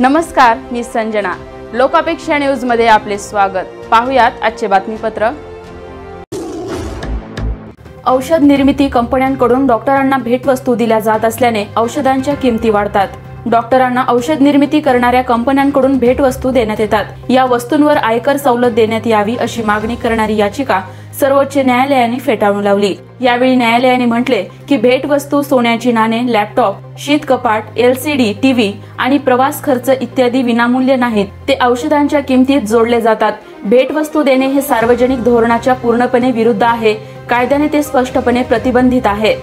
नमस्कार, मी संजना. लोकापेक्षा न्यूज मध्ये आपले स्वागत. पाहुयात आजचे बातमीपत्र. औषध निर्मिती कंपन्यांकडून डॉक्टरांना भेटवस्तू दिल्या जात असल्याने औषधांच्या किमती वाढतात. डॉक्टरांना औषध निर्मिती करणाऱ्या कंपन्यांकडून भेटवस्तू देण्यात येतात. या वस्तूंवर आयकर सवलत देण्यात यावी अशी मागणी करणारी याचिका सर्वोच्च न्यायालयाने फेटाळून लावली. यावेळी न्यायालयाने म्हटले की भेटवस्तू सोन्याची नाणे, लॅपटॉप, शीत कपाट, LCD टीव्ही आणि प्रवास खर्च इत्यादी विनामूल्य नाहीत, ते औषधांच्या किमतीत जोडले जातात. भेटवस्तू देणे हे सार्वजनिक धोरणाच्या पूर्णपणे विरुद्ध आहे. कायद्याने ते स्पष्टपणे प्रतिबंधित आहे.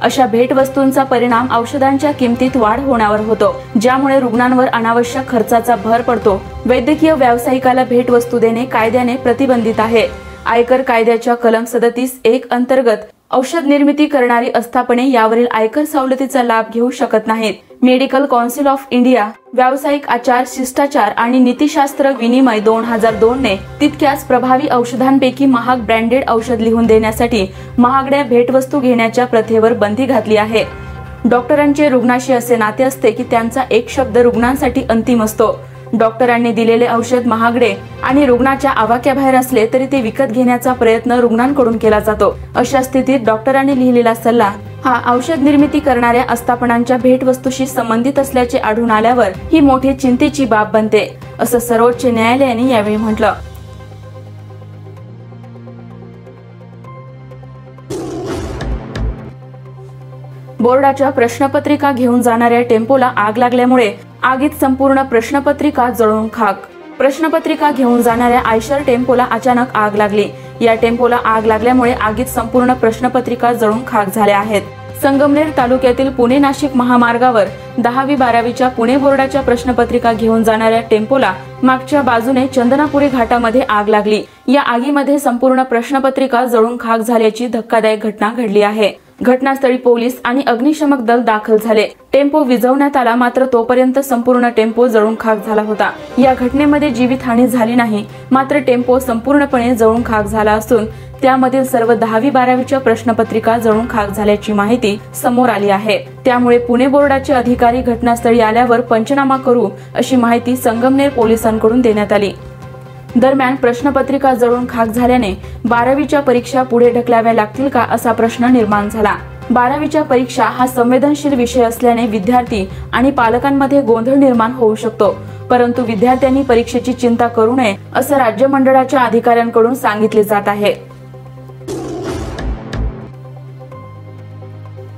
अशा भेटवस्तूंचा परिणाम औषधांच्या किमतीत वाढ होण्यावर होतो, ज्यामुळे रुग्णांवर अनावश्यक खर्चाचा भर पडतो. वैद्यकीय व्यावसायिकाला भेटवस्तू देणे कायद्याने प्रतिबंधित आहे. आयकर कायद्याच्या कलम 37(1) अंतर्गत औषध निर्मिती करणारी आस्थापने यावरील आयकर सवलतीचा लाभ घेऊ शकत नाहीत. मेडिकल कौन्सिल ऑफ इंडिया व्यावसायिक आचार, शिष्टाचार आणि नीतिशास्त्र विनिमय 2002 ने तितक्याच प्रभावी औषधांपैकी महाग ब्रँडेड औषध लिहून देण्यासाठी महागड्या भेटवस्तू घेण्याच्या प्रथेवर बंदी घातली आहे. डॉक्टरांचे रुग्णाशी असे नाते असते की त्यांचा एक शब्द रुग्णांसाठी अंतिम असतो. डॉक्टरांनी दिलेले औषध महागडे आणि रुग्णाच्या आवाक्याबाहेर असले तरी ते विकत घेण्याचा प्रयत्न रुग्णांकडून केला जातो. अशा स्थितीत डॉक्टरांनी लिहिलेला सल्ला हा औषध निर्मिती करणाऱ्या आस्थापनांच्या भेटवस्तूशी संबंधित असल्याचे आढळून आल्यावर ही मोठी चिंतेची बाब बनते, असं सर्वोच्च न्यायालयाने यावेळी म्हटलं. बोर्डाच्या प्रश्नपत्रिका घेऊन जाणाऱ्या टेम्पोला आग लागल्यामुळे आगीत संपूर्ण प्रश्नपत्रिका जळून खाक. प्रश्नपत्रिका घेऊन जाणाऱ्या आयशर टेम्पोला अचानक आग लागली. या टेम्पोला आग लागल्यामुळे आगीत संपूर्ण प्रश्नपत्रिका जळून खाक झाल्या आहेत. संगमनेर तालुक्यातील पुणे-नाशिक महामार्गावर 10वी-12वीच्या पुणे बोर्डाच्या प्रश्नपत्रिका घेऊन जाणाऱ्या टेम्पोला मागच्या बाजूने चंदनापुरी घाटामध्ये आग लागली. या आगीमध्ये संपूर्ण प्रश्नपत्रिका जळून खाक झाल्याची धक्कादायक घटना घडली आहे. घटनास्थळी पोलीस आणि अग्निशमक दल दाखल झाले. टेम्पो विझवण्यात आला, मात्र तोपर्यंत संपूर्ण टेम्पो जळून खाक झाला होता. या घटनेमध्ये जीवितहानी झाली नाही, मात्र टेम्पो संपूर्णपणे जळून खाक झाला असून त्यामधील सर्व 10वी-12वीच्या प्रश्नपत्रिका जळून खाक झाल्याची माहिती समोर आली आहे. त्यामुळे पुणे बोर्डाचे अधिकारी घटनास्थळी आल्यावर पंचनामा करू अशी माहिती संगमनेर पोलिसांकडून देण्यात आली. दरम्यान प्रश्नपत्रिका जळून खाक झाल्याने 12वीच्या परीक्षा पुढे ढकलाव्या लागतील का असा प्रश्न निर्माण झाला. 12वीच्या परीक्षा हा संवेदनशील विषय असल्याने विद्यार्थी आणि पालकांमध्ये गोंधळ निर्माण होऊ शकतो, परंतु विद्यार्थ्यांनी परीक्षेची चिंता करू नये असं राज्य मंडळाच्या अधिकाऱ्यांकडून सांगितले जात आहे.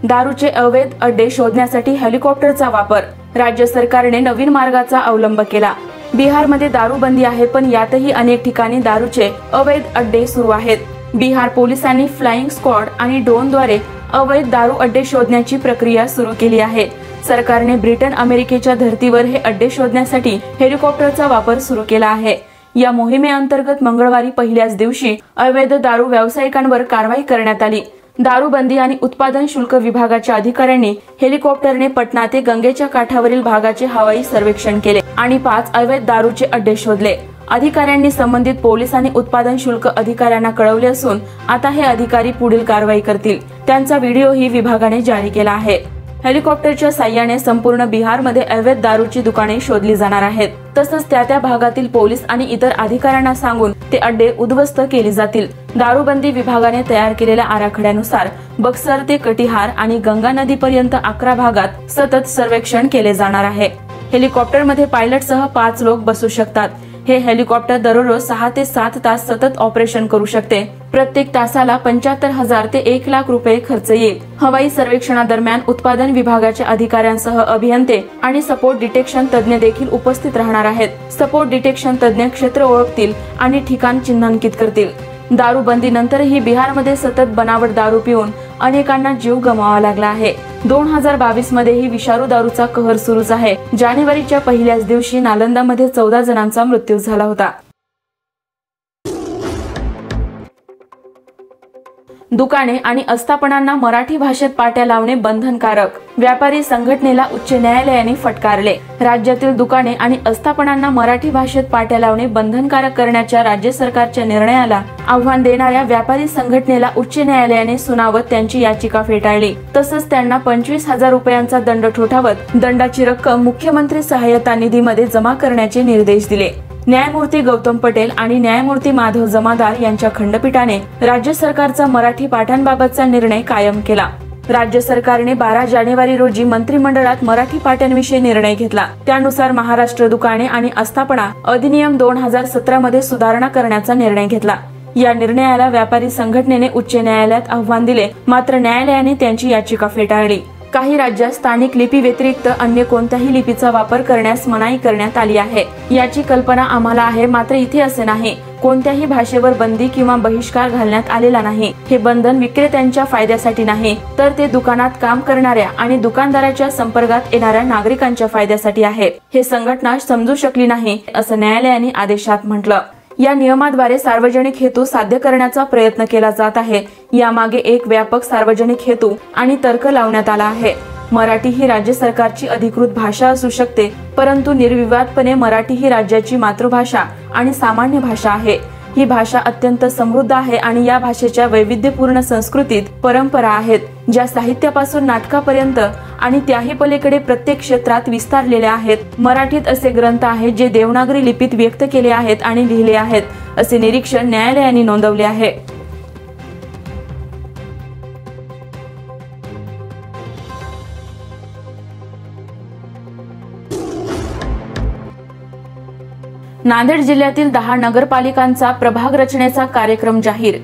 दारूचे अवैध अड्डे शोधण्यासाठी हेलिकॉप्टरचा वापर. राज्य सरकारने नवीन मार्गाचा अवलंब केला. बिहारमध्ये दारूबंदी आहे, पण यातही अनेक ठिकाणी दारूचे अवैध अड्डे सुरू आहेत. बिहार पोलिसांनी फ्लाइंग स्क्वॉड आणि ड्रोनद्वारे अवैध दारू अड्डे शोधण्याची प्रक्रिया सुरू केली आहे. सरकारने ब्रिटन, अमेरिकेच्या धर्तीवर हे अड्डे शोधण्यासाठी हेलिकॉप्टरचा वापर सुरू केला आहे. या मोहिमेअंतर्गत मंगळवारी पहिल्याच दिवशी अवैध दारू व्यावसायिकांवर कारवाई करण्यात आली. दारूबंदी आणि उत्पादन शुल्क विभागाच्या अधिकाऱ्यांनी हेलिकॉप्टरने पटना ते गंगेच्या काठावरील भागाचे हवाई सर्वेक्षण केले आणि 5 अवैध दारूचे अड्डे शोधले. अधिकाऱ्यांनी संबंधित पोलीस आणि उत्पादन शुल्क अधिकाऱ्यांना कळवले असून आता हे अधिकारी पुढील कारवाई करतील. त्यांचा व्हिडिओही विभागाने जारी केला आहे. हेलिकॉप्टरच्या साह्याने संपूर्ण बिहारमध्ये अवैध दारूची दुकाने शोधली जाणार आहेत. तसंच त्या भागातील पोलीस आणि इतर अधिकाऱ्यांना सांगून ते अड्डे उद्ध्वस्त केले जातील. दारूबंदी विभागाने तयार केलेल्या आराखड्यानुसार बक्सर ते कटिहार आणि गंगा नदीपर्यंत 11 भागात सतत सर्वेक्षण केले जाणार आहे. हेलिकॉप्टरमध्ये पायलटसह 5 लोक बसू शकतात. हे हेलिकॉप्टर दररोज 6 ते 7 तास सतत ऑपरेशन करू शकते. प्रत्येक तासाला 75,000 ते 1 लाख रुपये खर्च येईल. हवाई सर्वेक्षणादरम्यान उत्पादन विभागाच्या अधिकाऱ्यांसह अभियंते आणि सपोर्ट डिटेक्शन तज्ञ देखील उपस्थित राहणार आहेत. सपोर्ट डिटेक्शन तज्ञ क्षेत्र ओळखतील आणि ठिकाण चिन्हांकित करतील. दारूबंदीनंतरही बिहारमध्ये सतत बनावट दारू पिऊन अनेकांना जीव गमवावा लागला आहे. 2022 मध्येही विषारू दारूचा कहर सुरूच आहे. जानेवारीच्या पहिल्याच दिवशी नालंदामध्ये 14 जणांचा मृत्यू झाला होता. दुकाने आणि आस्थापनांना मराठी भाषेत पाट्या लावणे बंधनकारक. व्यापारी संघटनेला उच्च न्यायालयाने फटकारले. राज्यातील दुकाने आणि आस्थापनांना मराठी भाषेत पाट्या लावणे बंधनकारक करण्याच्या राज्य सरकारच्या निर्णयाला आव्हान देणाऱ्या व्यापारी संघटनेला उच्च न्यायालयाने सुनावत त्यांची याचिका फेटाळली. तसंच त्यांना 25,000 रुपयांचा दंड ठोठावत दंडाची रक्कम मुख्यमंत्री सहाय्यता निधीमध्ये जमा करण्याचे निर्देश दिले. न्यायमूर्ती गौतम पटेल आणि न्यायमूर्ती माधव जमादार यांच्या खंडपीठाने राज्य सरकारचा मराठी पाठांबाबतचा निर्णय कायम केला. राज्य सरकारने 12 जानेवारी रोजी मंत्रिमंडळात मराठी पाट्यांविषयी निर्णय घेतला. त्यानुसार महाराष्ट्र दुकाने आणि आस्थापना अधिनियम 2017 मध्ये सुधारणा करण्याचा निर्णय घेतला. या निर्णयाला व्यापारी संघटनेने उच्च न्यायालयात आव्हान दिले, मात्र न्यायालयाने त्यांची याचिका फेटाळली. काही राज्यात स्थानिक लिपी व्यतिरिक्त अन्य कोणत्याही लिपीचा वापर करण्यास मनाई करण्यात आली आहे. याची कल्पना आम्हाला आहे, मात्र इथे असे नाही. कोणत्याही भाषेवर बंदी किंवा बहिष्कार घालण्यात आलेला नाही. हे बंधन विक्रेत्यांच्या फायद्यासाठी नाही, तर ते दुकानात काम करणाऱ्या आणि दुकानदाराच्या संपर्कात येणाऱ्या नागरिकांच्या फायद्यासाठी आहे. हे संघटना समजू शकली नाही, असं न्यायालयाने आदेशात म्हटलं. या नियमाद्वारे सार्वजनिक हेतू साध्य करण्याचा प्रयत्न केला जात आहे. यामागे एक व्यापक सार्वजनिक हेतू आणि तर्क लावण्यात आला आहे. मराठी ही राज्य सरकारची अधिकृत भाषा असू शकते, परंतु निर्विवादपणे मराठी ही राज्याची मातृभाषा आणि सामान्य भाषा आहे. ही भाषा अत्यंत समृद्ध आहे आणि या भाषेच्या वैविध्यपूर्ण संस्कृतीत परंपरा आहेत, ज्या साहित्यापासून नाटकापर्यंत आणि त्याही पलीकडे प्रत्येक क्षेत्रात विस्तारलेल्या आहेत. मराठीत असे ग्रंथ आहेत जे देवनागरी लिपीत व्यक्त केले आहेत आणि लिहिले आहेत, असे निरीक्षण न्यायालयाने नोंदवले आहे. नांदेड जिल्ह्यातील 10 नगरपालिकांचा प्रभाग रचनेचा कार्यक्रम जाहीर.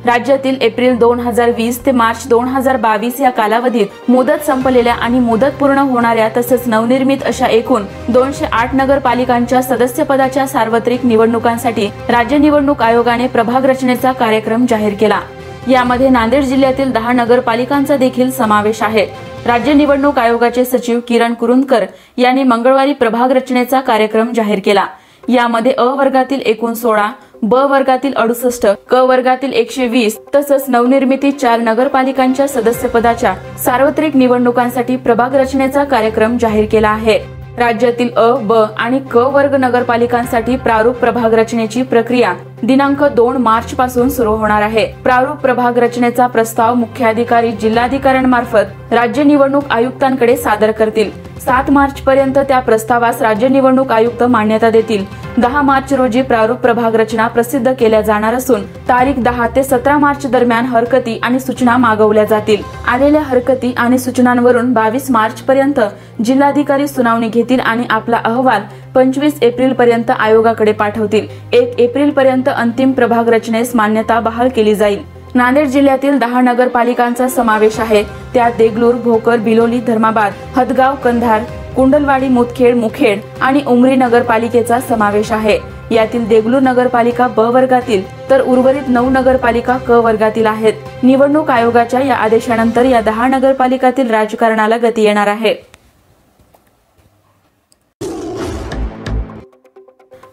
राज्यातील एप्रिल 2020 ते मार्च 2022 या कालावधीत मुदत संपलेल्या आणि मुदत पूर्ण होणाऱ्या तसेच नवनिर्मित अशा एकूण 208 नगरपालिकांच्या सदस्यपदाच्या सार्वत्रिक निवडणुकांसाठी राज्य निवडणूक आयोगाने प्रभाग रचनेचा कार्यक्रम जाहीर केला. यामध्ये नांदेड जिल्ह्यातील 10 नगरपालिकांचा देखील समावेश आहे. राज्य निवडणूक आयोगाचे सचिव किरण कुरुंदकर यांनी मंगळवारी प्रभाग रचनेचा कार्यक्रम जाहीर केला. यामध्ये अ वर्गातील एकूण 16, ब वर्गातील 68, क वर्गातील 120 तसंच नवनिर्मिती 4 नगरपालिकांच्या सदस्यपदाच्या सार्वत्रिक निवडणुकांसाठी प्रभाग रचनेचा कार्यक्रम जाहीर केला आहे. राज्यातील अ, ब आणि क वर्ग नगरपालिकांसाठी प्रारूप प्रभाग रचनेची प्रक्रिया दिनांक 2 मार्च पासून सुरू होणार आहे. प्रारूप प्रभाग रचनेचा प्रस्ताव मुख्याधिकारी जिल्हाधिकाऱ्यांमार्फत राज्य निवडणूक आयुक्तांकडे सादर करतील. 7 मार्च पर्यंत त्या प्रस्तावास राज्य निवडणूक आयुक्त मान्यता देतील. 10 मार्च रोजी प्रारूप प्रभाग रचना प्रसिद्ध केल्या जाणार असून तारीख 10 ते 17 मार्च दरम्यान हरकती आणि सूचना मागवल्या जातील. आलेल्या हरकती आणि सूचनांवरून 22 मार्च पर्यंत जिल्हाधिकारी सुनावणी घेतील आणि आपला अहवाल 25 एप्रिल पर्यंत आयोगाकडे पाठवतील. 1 एप्रिल पर्यंत अंतिम प्रभाग रचनेस मान्यता बहाल केली जाईल. नांदेड जिल्ह्यातील 10 नगरपालिकांचा समावेश आहे. त्यात देगलूर, भोकर, बिलोली, धर्माबाद, हदगाव, कंधार, कुंडलवाडी, मुदखेड, मुखेड आणि उमरी नगरपालिकेचा समावेश आहे. यातील देगलूर नगरपालिका ब वर्गातील तर उर्वरित 9 नगरपालिका क वर्गातील आहेत. निवडणूक आयोगाच्या या आदेशानंतर या 10 नगरपालिकातील राजकारणाला गती येणार आहे.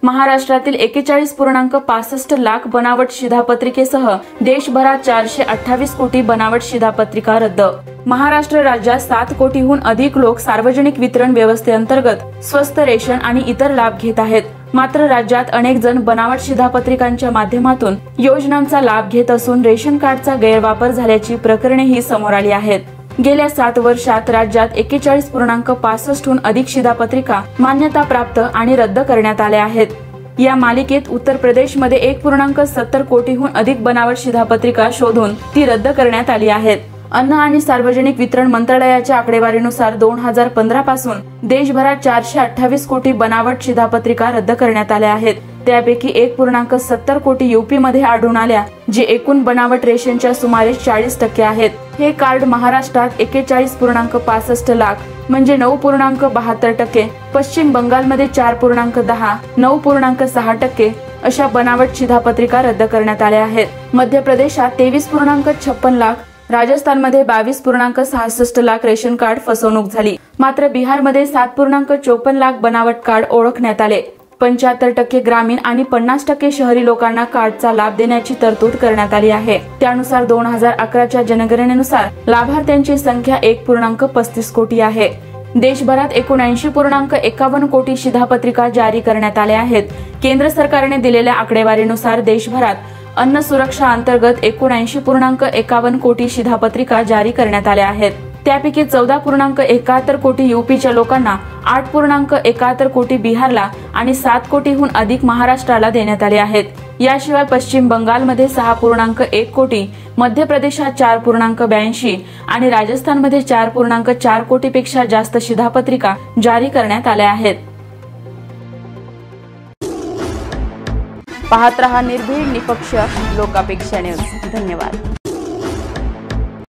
महाराष्ट्रातील 41.65 लाख बनावट शिधापत्रिकेसह देशभरात 428 कोटी बनावट शिधापत्रिका रद्द. महाराष्ट्र राज्यात 7 कोटीहून अधिक लोक सार्वजनिक वितरण व्यवस्थेअंतर्गत स्वस्त रेशन आणि इतर लाभ घेत आहेत. मात्र राज्यात अनेक जण बनावट शिधापत्रिकांच्या माध्यमातून योजनांचा लाभ घेत असून रेशन कार्डचा गैरवापर झाल्याची प्रकरणेही समोर आली आहेत. गेल्या 7 वर्षात राज्यात 41.65हून अधिक शिधापत्रिका मान्यता प्राप्त आणि रद्द करण्यात आल्या आहेत. या मालिकेत उत्तर प्रदेशमध्ये 1.70 कोटीहून अधिक बनावट शिधापत्रिका शोधून ती रद्द करण्यात आली आहेत. अन्न आणि सार्वजनिक वितरण मंत्रालयाच्या आकडेवारीनुसार 2015 पासून देशभरात 428 कोटी बनावट शिधापत्रिका रद्द करण्यात आल्या आहेत. त्यापैकी 1.70 कोटी युपी मध्ये आढळून आल्या, जे एकूण बनावट रेशनच्या सुमारे 40% आहेत. हे कार्ड महाराष्ट्रात 41.65 लाख म्हणजे 9.72%, पश्चिम बंगालमध्ये 4.10, 9.6% अशा बनावट शिधापत्रिका रद्द करण्यात आल्या आहेत. मध्य प्रदेशात 23.56 लाख, राजस्थानमध्ये 22.66 लाख रेशन कार्ड फसवणूक झाली. मात्र बिहारमध्ये 7.54 लाख बनावट कार्ड ओळखण्यात आले. 75% ग्रामीण आणि 50% शहरी लोकांना कार्डचा लाभ देण्याची तरतूद करण्यात आली आहे। त्यानुसार 2011च्या जनगणनेनुसार लाभार्थ्यांची संख्या 1.35 कोटी आहे। देशभरात 79.51 कोटी शिधापत्रिका जारी करण्यात आल्या आहेत। केंद्र सरकारने दिलेल्या आकडेवारीनुसार देशभरात अन्न सुरक्षा अंतर्गत 79.51 कोटी शिधापत्रिका जारी करण्यात आल्या आहेत। त्यापैकी 14.71 कोटी यूपीच्या लोकांना, 8.71 कोटी बिहारला आणि 7 कोटीहून अधिक महाराष्ट्राला देण्यात आले आहेत। याशिवाय पश्चिम बंगालमध्ये 6.1 कोटी, मध्य प्रदेशात 4.82 आणि राजस्थानमध्ये 4.4 कोटीपेक्षा जास्त शिधापत्रिका जारी करण्यात आल्या आहेत। पाहत रहा निर्भीड, निपक्ष, लोकापेक्षा न्यूज। धन्यवाद।